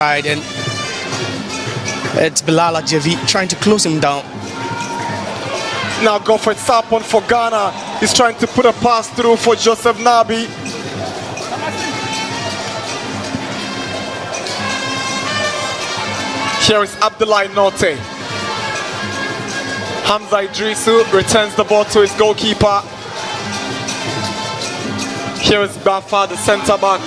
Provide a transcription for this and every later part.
And it's 𝗭𝗨𝟑𝟳 trying to close him down. Now go for 𝗨𝟑𝟳 for Ghana. He's trying to put a pass through for Joseph Nabi. Here is Abdoulaye Note. Hamza Idrisu returns the ball to his goalkeeper. Here is Bafa, the centre back.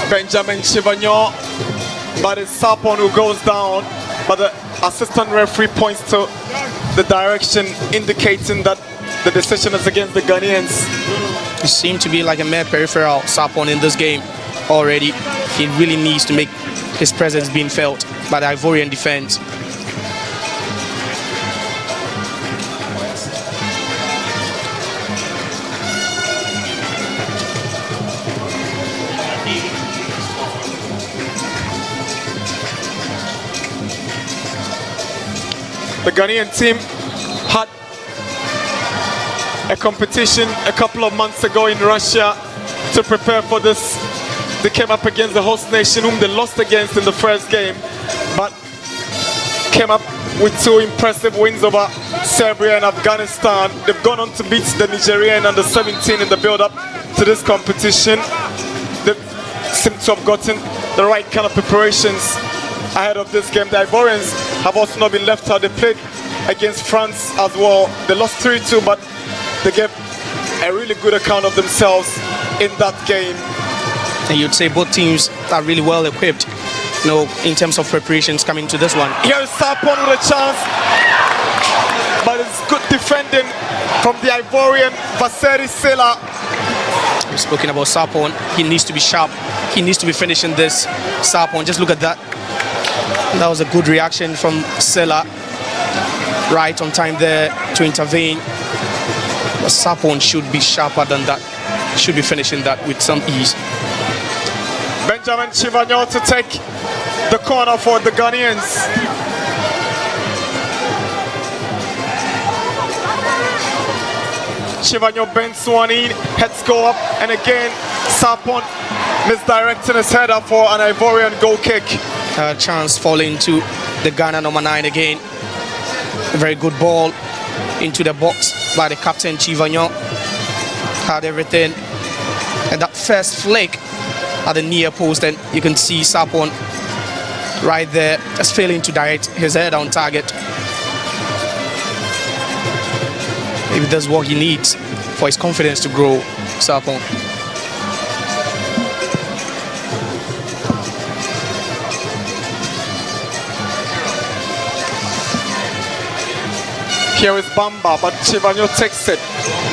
Benjamin Chivagnon, but it's 𝗨𝟑𝟳 who goes down, but the assistant referee points to the direction indicating that the decision is against the Ghanaians. He seemed to be like a mere peripheral 𝗨𝟑𝟳 in this game already. He really needs to make his presence being felt by the Ivorian defense. The Ghanaian team had a competition a couple of months ago in Russia to prepare for this. They came up against the host nation whom they lost against in the first game, but came up with two impressive wins over Serbia and Afghanistan. They've gone on to beat the Nigerian under-17 in the build-up to this competition. They seem to have gotten the right kind of preparations ahead of this game. The Ivorians have also not been left out. They played against France as well. They lost 3-2, but they gave a really good account of themselves in that game. And you'd say both teams are really well equipped, you know, in terms of preparations coming to this one. Here is 𝗨𝟑𝟳 with a chance, but it's good defending from the Ivorian Vaseri Sela. We've spoken about 𝗨𝟑𝟳. He needs to be sharp. He needs to be finishing this 𝗨𝟑𝟳. Just look at that. That was a good reaction from Sela. Right on time there to intervene. But 𝗨𝟑𝟳 should be sharper than that. Should be finishing that with some ease. Benjamin Chivagnon to take the corner for the Ghanaians. Chivagnon bends one in, heads go up, and again 𝗨𝟑𝟳 misdirecting his header for an Ivorian goal kick. Chance falling to the Ghana number 9 again. A very good ball into the box by the captain Chivagnon. Had everything, and that first flick at the near post, and you can see 𝗨𝟑𝟳 right there just failing to direct his head on target. Maybe that's what he needs for his confidence to grow, 𝗨𝟑𝟳. Here is Bamba, but Chivagnon takes it.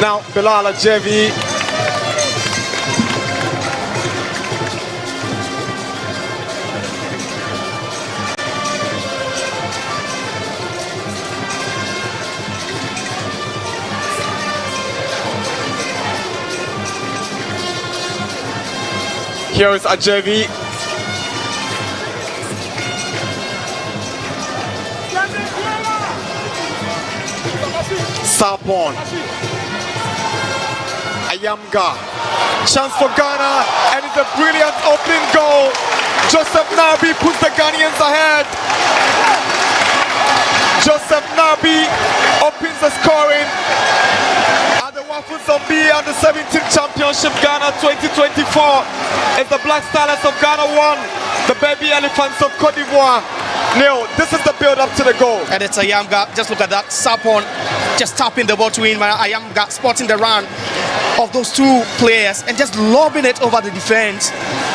Now 𝗭𝗨𝟑𝟳. Here is 𝗭𝗎𝗓𝗓. 𝗨𝟑𝟳. Ayamga. Chance for Ghana, and it's a brilliant opening goal. Joseph Nabi puts the Ghanaians ahead. Joseph Nabi opens the scoring at the WAFU under-17 Championship Ghana 2024. It's the Black Stars of Ghana 1, the Baby Elephants of Cote d'Ivoire 0. This is the build-up to the goal. And it's Ayamga. Just look at that. 𝗨𝟑𝟳 just tapping the ball to him. Ayamga spotting the run of those two players and just lobbing it over the defense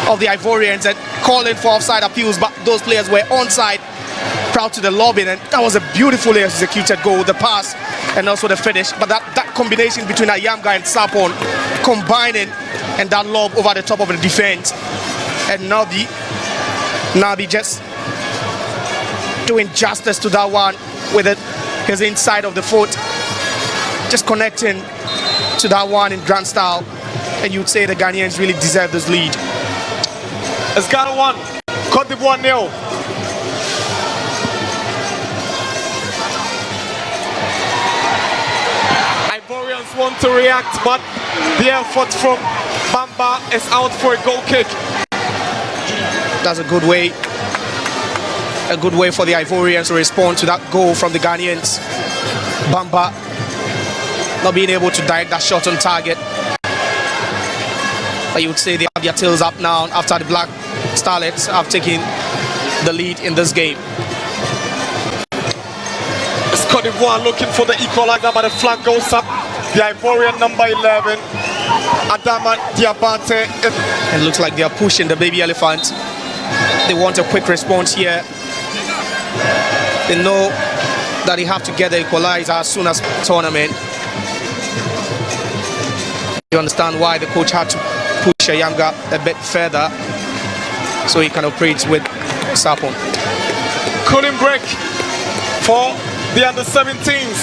of the Ivorians and calling for offside appeals, but those players were onside. Proud to the lobbing, and that was a beautifully executed goal, the pass and also the finish. But that combination between Ayamga and 𝗨𝟑𝟳 combining, and that lob over the top of the defense, and Nabi just doing justice to that one with his inside of the foot, just connecting to that one in grand style. And you'd say the Ghanaians really deserve this lead. It's Ghana 1, Cote d'Ivoire 0. Ivorians want to react, but the effort from Bamba is out for a goal kick. That's a good way. A good way for the Ivorians to respond to that goal from the Ghanaians. Bamba not being able to direct that shot on target. But you would say they have their tails up now after the Black Starlets have taken the lead in this game. It's Cote d'Ivoire looking for the equalizer, but the flag goes up. The Ivorian number 11, Adama Diabate. It looks like they are pushing the baby elephant. They want a quick response here. They know that they have to get the equalizer as soon as tournament. You understand why the coach had to push 𝗭𝗢𝗓 a bit further so he can operate with 𝗨𝟭𝟳. Cooling break for the under-17s,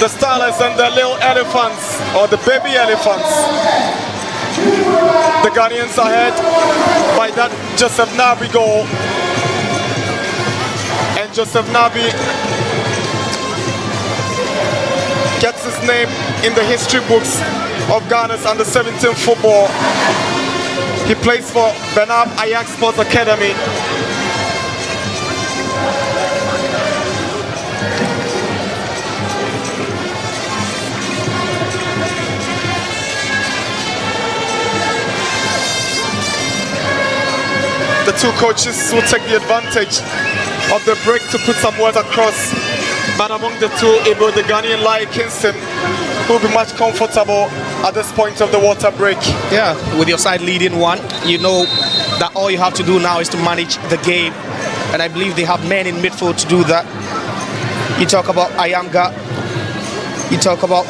the Starlets and the little elephants, or the baby elephants. The Ghanaians ahead by that Joseph Nabi goal. And Joseph Nabi gets his name in the history books of Ghana's under-17 football. He plays for Benab Ajax Sports Academy. The two coaches will take the advantage of the break to put some words across. But among the two, the Ghanaian Lai Kingston will be much comfortable at this point of the water break. Yeah, with your side leading one, you know that all you have to do now is to manage the game. And I believe they have men in midfield to do that. You talk about 𝗭𝗢𝗓, you talk about,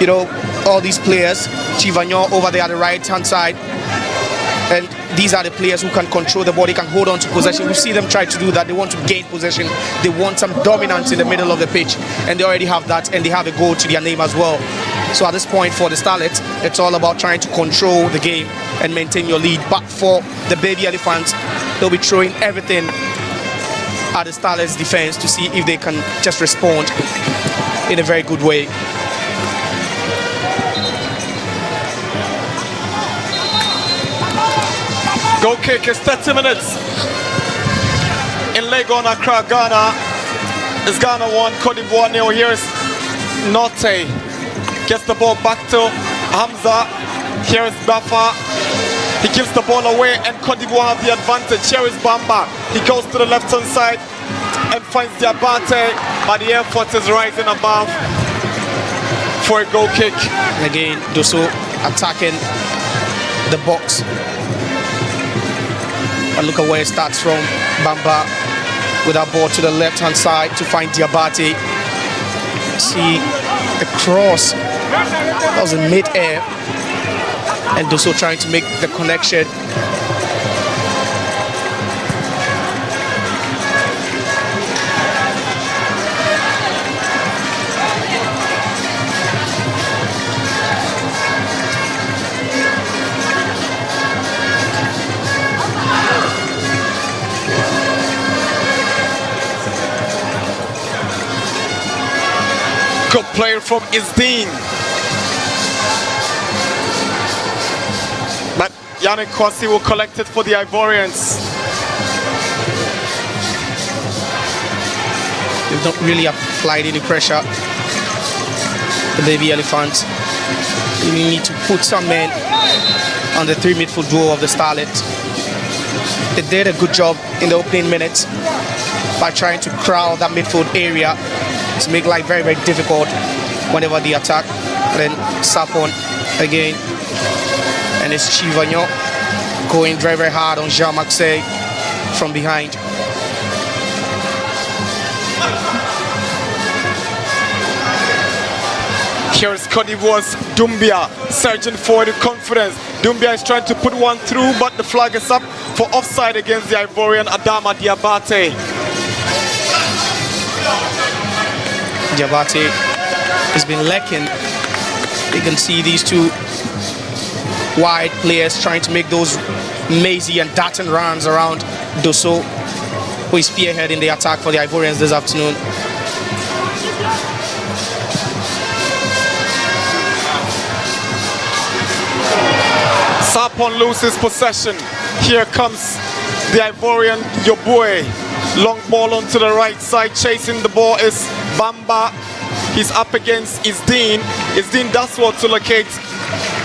you know, all these players, 𝗨𝟑𝟳 over there at the right-hand side. And these are the players who can control the ball, they can hold on to possession. We see them try to do that. They want to gain possession. They want some dominance in the middle of the pitch. And they already have that, and they have a goal to their name as well. So at this point for the Starlets, it's all about trying to control the game and maintain your lead. But for the baby elephants, they'll be throwing everything at the Starlets defense to see if they can just respond in a very good way. Goal kick is 30 minutes in Legon, Accra, Ghana. It's Ghana 1, Cote d'Ivoire 0. Here's 𝗨𝟑. Gets the ball back to Hamza. Here is Bafa. He gives the ball away and Cote d'Ivoire have the advantage. Here is Bamba. He goes to the left-hand side and finds Diabate. But the effort is rising above for a goal kick. And again, Dosso attacking the box. And look at where it starts from. Bamba with that ball to the left-hand side to find Diabate. See the cross. That was in mid-air. And Dosso trying to make the connection. Good player from Isdeen. But Yannick Kwasi will collect it for the Ivorians. They've not really applied any pressure. The baby elephants. You need to put some men on the three midfield duo of the Starlets. They did a good job in the opening minutes by trying to crowd that midfield area to make life very, very difficult whenever they attack. And then 𝗨𝟭𝟳 again. And it's 𝗨𝟑𝟳 going very, very hard on 𝗭𝗢𝗓 from behind. Here is Cote d'Ivoire's Doumbia, surging forward with confidence. Doumbia is trying to put one through, but the flag is up for offside against the Ivorian Adama Diabate. Diabate has been lacking. You can see these two wide players trying to make those mazy and darting runs around Dosso, who is spearheading the attack for the Ivorians this afternoon. Sarpong loses possession. Here comes the Ivorian Yoboe. Long ball onto the right side. Chasing the ball is Bamba. He's up against Isdin. Isdin does what to locate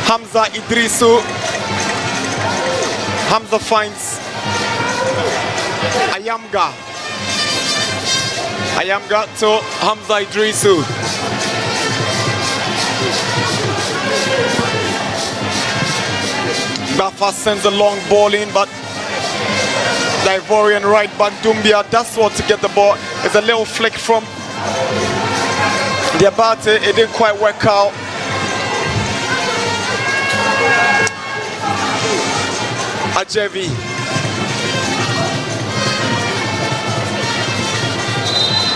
Hamza Idrisu. Hamza finds Ayamga. Ayamga to Hamza Idrisu. Bafa sends a long ball in, but the Ivorian right back Doumbia does what to get the ball. It's a little flick from the Abate. It didn't quite work out. Ajevi.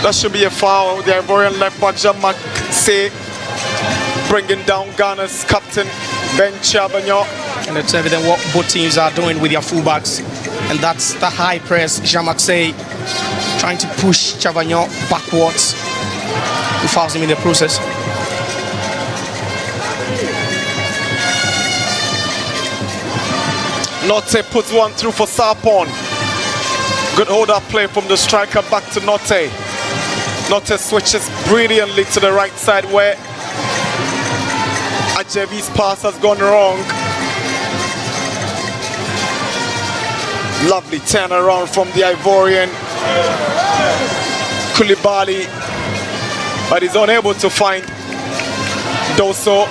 That should be a foul. The Ivorian left back Jamak say bringing down Ghana's captain Ben Chabanyo. And it's evident what both teams are doing with their fullbacks. And that's the high press. Jamaxe trying to push Chavagnon backwards. He fouls him in the process. Note puts one through for Sarpong. Good hold-up play from the striker back to Note. Note switches brilliantly to the right side where Ajevi's pass has gone wrong. Lovely turnaround from the Ivorian Koulibaly, but he's unable to find Dosso.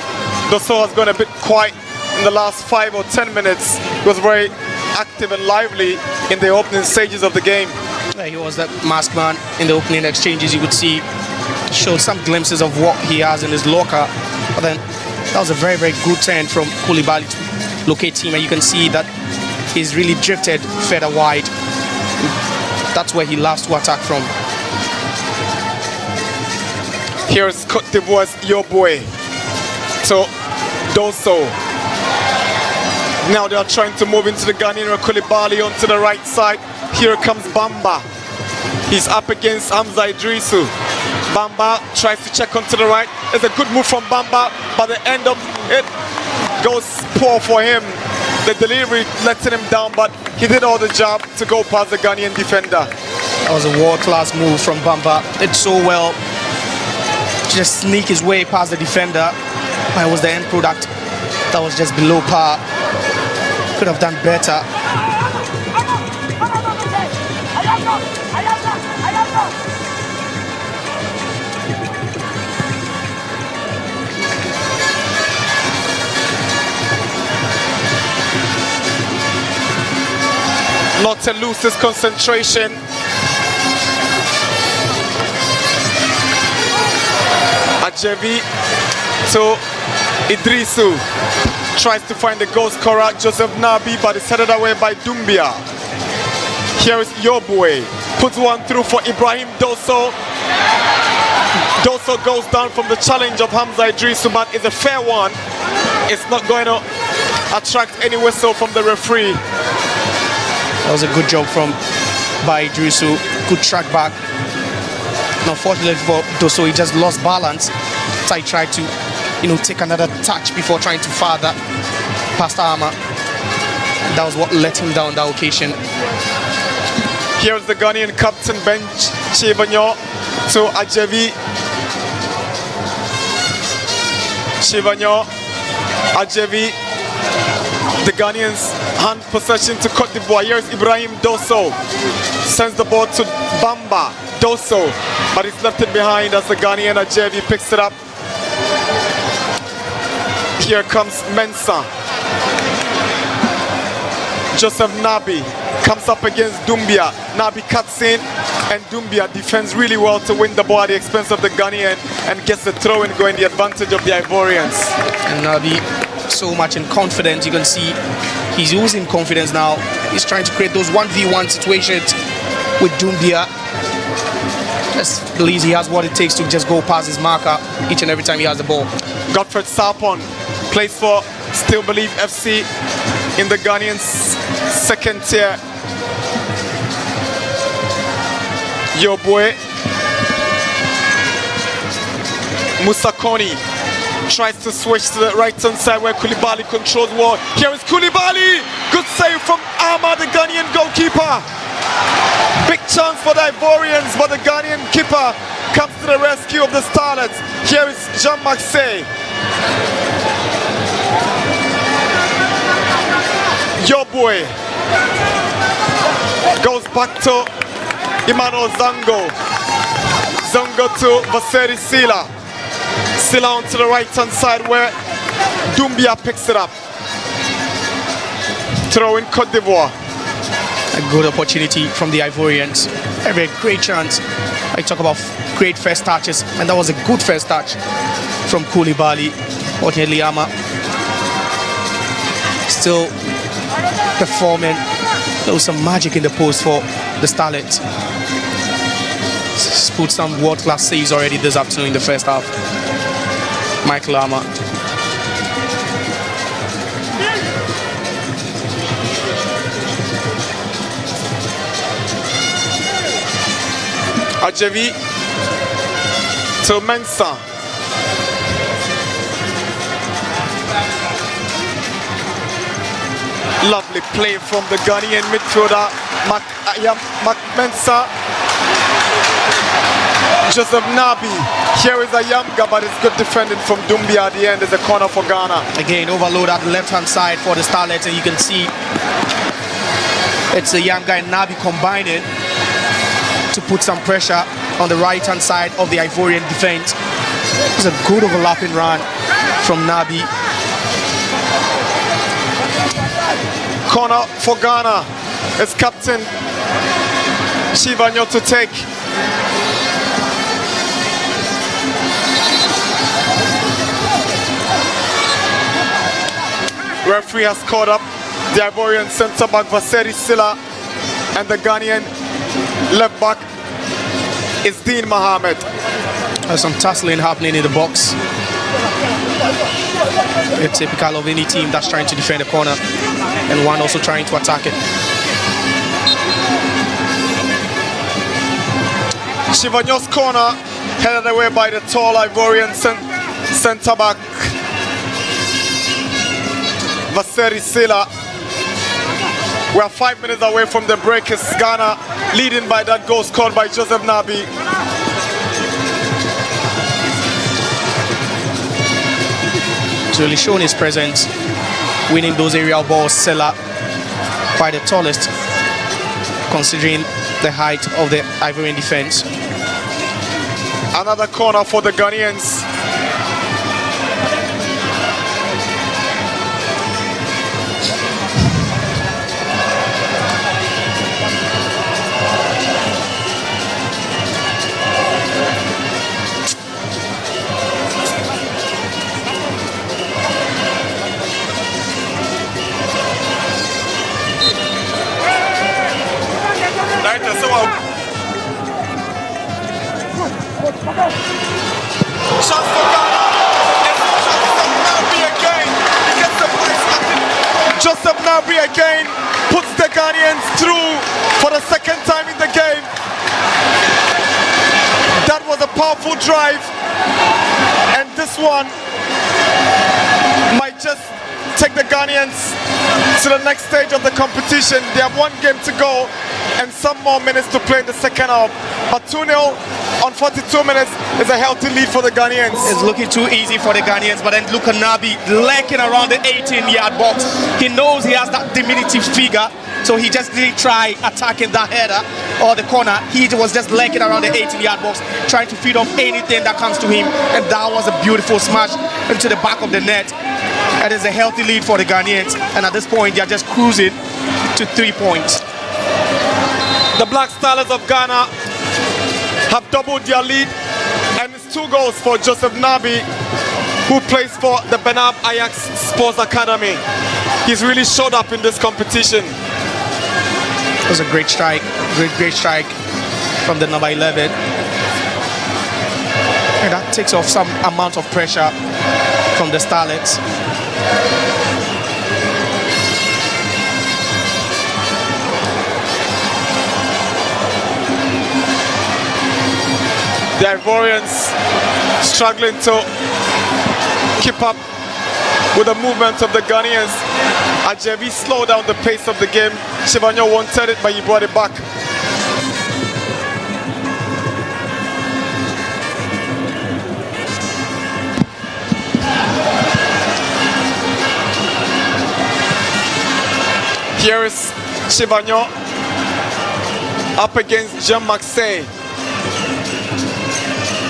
Dosso has gone a bit quiet in the last 5 or 10 minutes. He was very active and lively in the opening stages of the game. Yeah, he was that masked man in the opening exchanges. You could see, showed some glimpses of what he has in his locker. But then that was a very, very good turn from Koulibaly to locate him, and you can see that he's really drifted further wide. That's where he loves to attack from. Here's Cote d'Ivoire's Yoboe to Dosso. Now they are trying to move into the Ghanaian Koulibaly onto the right side. Here comes Bamba. He's up against Hamza Idrisu. Bamba tries to check onto the right. It's a good move from Bamba, but the end of it goes poor for him. The delivery letting him down, but he did all the job to go past the Ghanaian defender. That was a world-class move from Bamba. Did so well. Just sneak his way past the defender. But it was the end product that was just below par. Could have done better. Not to lose his concentration. Ajevi to Idrisu. Tries to find the goal scorer, Joseph Nabi, but it's headed away by Doumbia. Here is Yoboe. Puts one through for Ibrahim Dosso. Dosso goes down from the challenge of Hamza Idrisu, but it's a fair one. It's not going to attract any whistle from the referee. That was a good job by Idrisu. Good track back. Unfortunately for Dosso, he just lost balance. So he tried to, take another touch before trying to fire that past Armour. That was what let him down that occasion. Here's the Ghanaian captain Ben Chivagnon to Ajevi. Chivagnon, Ajevi. The Ghanaians hand possession to Cote d'Ivoire. Here's Ibrahim Dosso. Sends the ball to Bamba. Dosso, but he's left it behind as the Ghanaian Ajevi picks it up. Here comes Mensah. Joseph Nabi comes up against Doumbia. Nabi cuts in, and Doumbia defends really well to win the ball at the expense of the Ghanaian and gets the throw in going the advantage of the Ivorians. And Nabi so much in confidence. You can see he's losing confidence now. He's trying to create those 1v1 situations with Doumbia. Just believes he has what it takes to just go past his marker each and every time he has the ball. Godfred Sarpong plays for Still Believe FC in the Ghanaian second tier. Yoboe. Musakoni tries to switch to the right hand side where Koulibaly controls ball. Here is Koulibaly. Koulibaly. Good save from Ahmad, the Ghanaian goalkeeper. Big chance for the Ivorians, but the Ghanaian keeper comes to the rescue of the Starlets. Here is Jean-Maxey. Your boy goes back to Emmanuel Zango. Zango to Vaseri Sila. Sila onto the right hand side where Doumbia picks it up. Throw in Cote d'Ivoire. A good opportunity from the Ivorians. A very great chance. I talk about great first touches, and that was a good first touch from Koulibaly. Fortunately, Ama still performing. There was some magic in the post for the Starlets. He's put some world-class saves already this afternoon in the first half. Michael Ama. Ajevi to Mensah. Lovely play from the Ghanaian midfielder Mac Mensah. Joseph Nabi. Here is Ayamga, but it's good defending from Doumbia at the end. There's a corner for Ghana. Again, overload at the left-hand side for the Starlets, and you can see it's Ayamga and Nabi combining to put some pressure on the right-hand side of the Ivorian defense. It's a good overlapping run from Nabi. Corner for Ghana. It's captain Chivanyo to take. Referee has caught up the Ivorian centre-back Vaseri Sila and the Ghanaian left back is Dean Mohammed. There's some tussling happening in the box. It's typical of any team that's trying to defend a corner and one also trying to attack it. Chivanyo's corner headed away by the tall Ivorian centre-back Vaseri Sila. We are 5 minutes away from the break. It's Ghana leading by that goal scored by Joseph Nabi. He's really shown his presence, winning those aerial balls. Sela, quite the tallest, considering the height of the Ivorian defense. Another corner for the Ghanaians. Chance for Ghana. It's Joseph Nabi again. He gets the place. Joseph Nabi again puts the Ghanaians through for the second time in the game. That was a powerful drive, and this one might just take the Ghanaians to the next stage of the competition. They have one game to go and some more minutes to play in the second half. But 2-0 on 42 minutes is a healthy lead for the Ghanaians. It's looking too easy for the Ghanaians, but then look at Nabi lurking around the 18-yard box. He knows he has that diminutive figure, so he just didn't try attacking that header or the corner. He was just lurking around the 18-yard box, trying to feed off anything that comes to him, and that was a beautiful smash into the back of the net. That is a healthy lead for the Ghanaians, and at this point they are just cruising to 3 points. The Black Stars of Ghana have doubled their lead, and it's 2 goals for Joseph Nabi, who plays for the Benab Ajax Sports Academy. He's really showed up in this competition. It was a great strike, great strike from the number 11. And that takes off some amount of pressure from the Starlets. The Ivorians struggling to keep up with the movement of the Ghanaians. 𝗭𝗎𝗓 slowed down the pace of the game. 𝗨𝟑🳬 wanted it, but he brought it back. Here is 𝗨𝟑� up against Jean-Marc Say.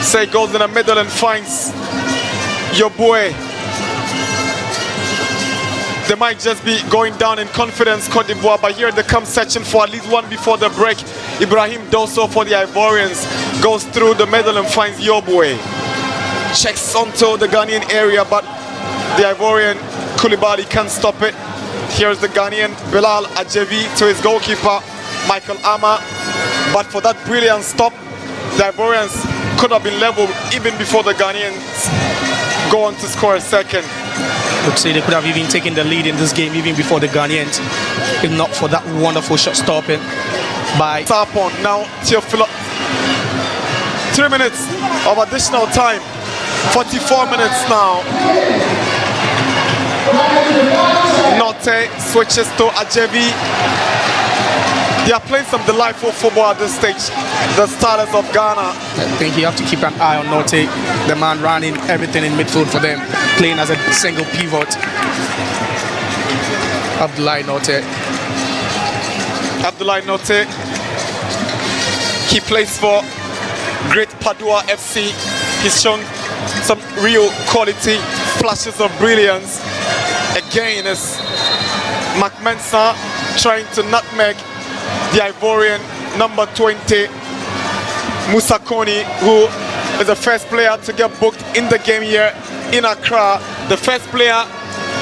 Say goes in the middle and finds your boy. They might just be going down in confidence, Cote d'Ivoire, but here they come searching for at least one before the break. Ibrahim Dosso for the Ivorians goes through the middle and finds your boy. Checks onto the Ghanaian area, but the Ivorian Coulibaly can't stop it. Here's the Ghanaian Bilal Adjevi to his goalkeeper, Michael Ama. But for that brilliant stop, the Ivorians could have been level even before the Ghanaians go on to score a second. I would say they could have even taken the lead in this game even before the Ghanaians, if not for that wonderful shot stopping by Sapon. Now Teofilo, 3 minutes of additional time, 44 minutes now. Note switches to Adjevi. They are playing some delightful football at this stage, the starters of Ghana. I think you have to keep an eye on Note, the man running everything in midfield for them, playing as a single pivot. Abdoulaye Note. He plays for Great Padua FC. He's shown some real quality, flashes of brilliance. Again, is McMensa trying to nutmeg the Ivorian number 20, Moussa Kony, who is the first player to get booked in the game here in Accra. The first player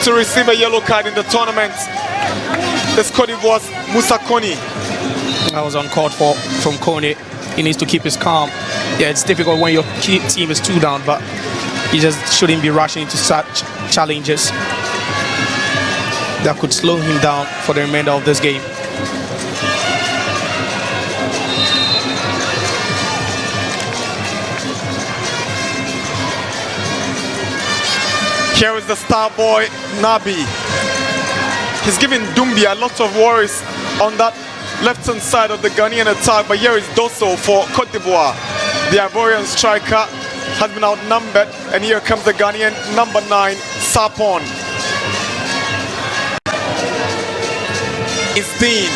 to receive a yellow card in the tournament is Cote d'Ivoire's Moussa Kony. I was on court from Kony. He needs to keep his calm. Yeah, it's difficult when your team is 2 down, but he just shouldn't be rushing into such challenges that could slow him down for the remainder of this game. Here is the star boy, Nabi. He's giving Doumbia a lot of worries on that left-hand side of the Ghanaian attack, but here is Dosso for Cote d'Ivoire. The Ivorian striker has been outnumbered, and here comes the Ghanaian number 9, Sapon. It's Dean.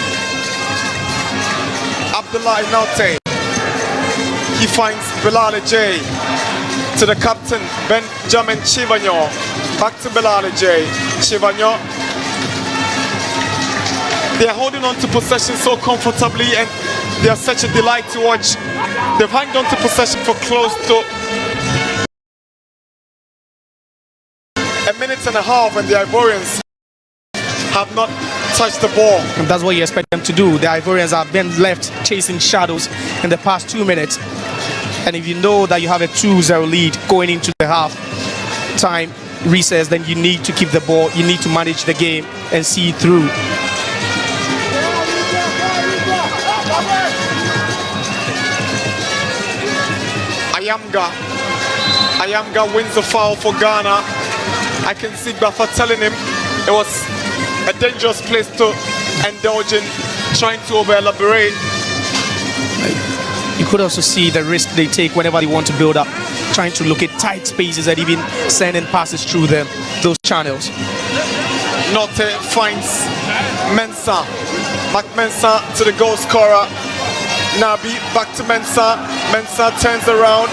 Abdoulaye Note. He finds Bilal J. to the captain, Benjamin 𝗨𝟑🳬. Back to Bilal J. 𝗨𝟑🳬. They are holding on to possession so comfortably, and they are such a delight to watch. They've hung on to possession for close to a minute and a half, and the Ivorians have not touched the ball. And that's what you expect them to do. The Ivorians have been left chasing shadows in the past 2 minutes. And if you know that you have a 2-0 lead going into the half-time recess, then you need to keep the ball, you need to manage the game and see it through. Ayamga wins the foul for Ghana. I can see Bafa telling him it was a dangerous place to indulge in, trying to over-elaborate. You could also see the risk they take whenever they want to build up, trying to look at tight spaces and even sending passes through them, those channels. Note finds Mensah. McMensa to the goal scorer. Nabi back to Mensah. Mensah turns around.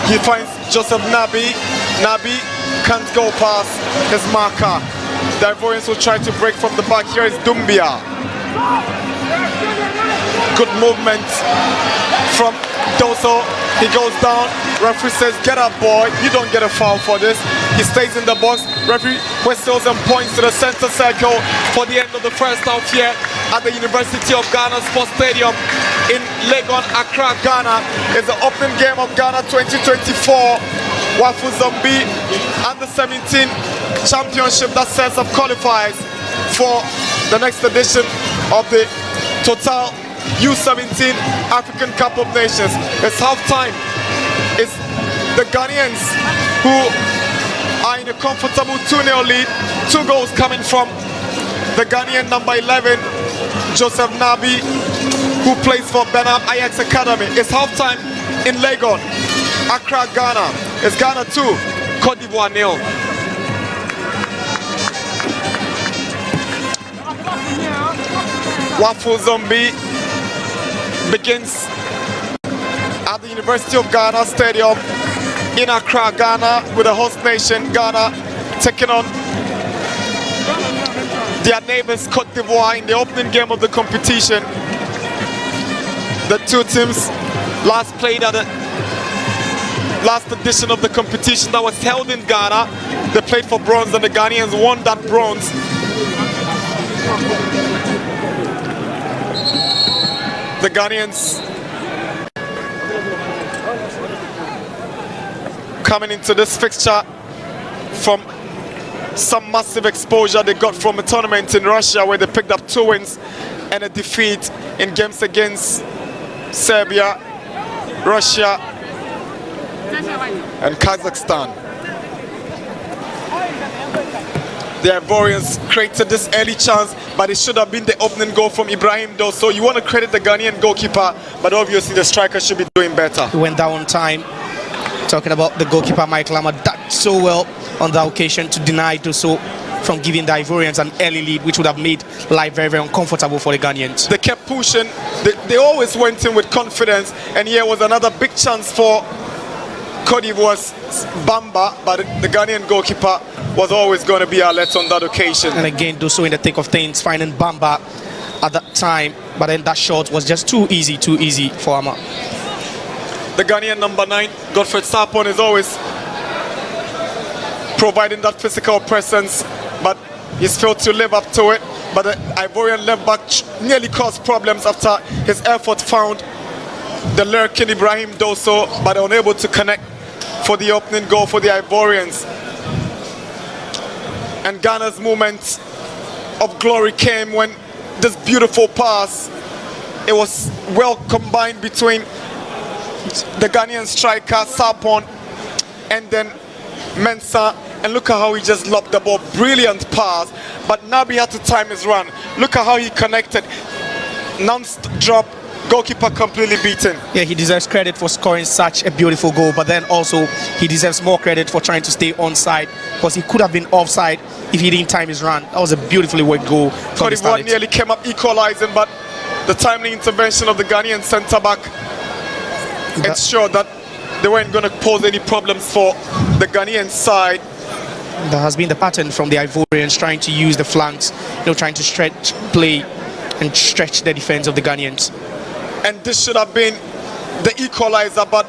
He finds Joseph Nabi. Nabi can't go past his marker. The Ivorians will try to break from the back. Here is Doumbia. Good movement from Dosso. He goes down. Referee says, get up, boy. You don't get a foul for this. He stays in the box. Referee whistles and points to the center circle for the end of the first half here at the University of Ghana Sports Stadium in Legon, Accra, Ghana. It's the opening game of Ghana 2024 WAFU Zombie Under 17 Championship that sets up qualifiers for the next edition of the Total U17 African Cup of Nations. It's halftime. It's the Ghanaians who are in a comfortable 2-0 lead. 2 goals coming from the Ghanaian number 11, Joseph Nabi, who plays for Benham Ajax Academy. It's halftime in Legon, Accra, Ghana. It's Ghana 2, Cote d'Ivoire 0. WAFU Zombie begins at the University of Ghana Stadium in Accra, Ghana, with the host nation Ghana taking on their neighbors Cote d'Ivoire in the opening game of the competition. The two teams last played at the last edition of the competition that was held in Ghana. They played for bronze and the Ghanaians won that bronze. The Ghanaians coming into this fixture from some massive exposure they got from a tournament in Russia where they picked up 2 wins and a defeat in games against Serbia, Russia, and Kazakhstan. The Ivorians created this early chance, but it should have been the opening goal from Ibrahim Doe. So you want to credit the Ghanaian goalkeeper, but obviously the striker should be doing better. He went down on time. Talking about the goalkeeper Mike Lama, did so well on the occasion to deny so from giving the Ivorians an early lead, which would have made life very, very uncomfortable for the Ghanaians. They kept pushing. They always went in with confidence, and here was another big chance for Cote d'Ivoire's Bamba, but the Ghanaian goalkeeper was always going to be alert on that occasion. And again, do so in the thick of things, finding Bamba at that time, but then that shot was just too easy for Ama. The Ghanaian number 9, Godfred Sarpong, is always providing that physical presence, but he's failed to live up to it. But the Ivorian left back nearly caused problems after his effort found the lurking Ibrahim Doso, but unable to connect for the opening goal for the Ivorians. And Ghana's moment of glory came when this beautiful pass, it was well combined between the Ghanaian striker Sarpong and then Mensah, and look at how he just lobbed the ball. Brilliant pass, but Nabi had to time his run. Look at how he connected. Non-drop, goalkeeper completely beaten. Yeah, he deserves credit for scoring such a beautiful goal, but then also he deserves more credit for trying to stay onside, because he could have been offside if he didn't time his run. That was a beautifully worked goal. Cote d'Ivoire nearly came up equalizing, but the timely intervention of the Ghanaian centre-back ensured that they weren't going to pose any problems for the Ghanaian side. That has been the pattern from the Ivorians, trying to use the flanks, trying to stretch play and stretch the defense of the Ghanaians. And this should have been the equalizer, but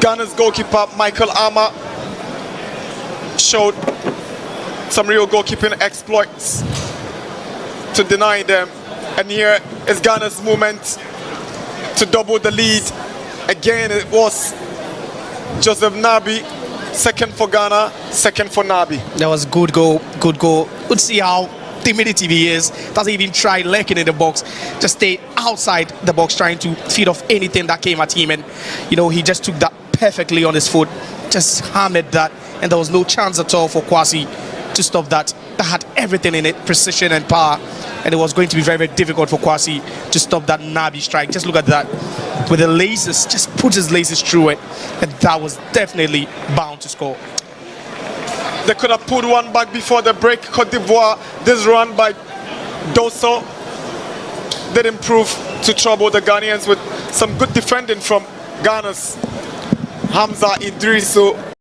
Ghana's goalkeeper Michael Ama showed some real goalkeeping exploits to deny them. And here is Ghana's moment to double the lead. Again, it was Joseph Nabi, second for Ghana, second for Nabi. That was good goal, good goal. Let's see how diminutive he is. Doesn't even try lurking in the box. Just stay outside the box, trying to feed off anything that came at him. And, he just took that perfectly on his foot. Just hammered that. And there was no chance at all for Kwasi to stop that. That had everything in it, precision and power. And it was going to be very, very difficult for Kwasi to stop that Nabi strike. Just look at that. With the laces, just put his laces through it. And that was definitely bound to score. They could have put one back before the break. Cote d'Ivoire, this run by Doso didn't prove to trouble the Ghanaians with some good defending from Ghana's Hamza Idrisu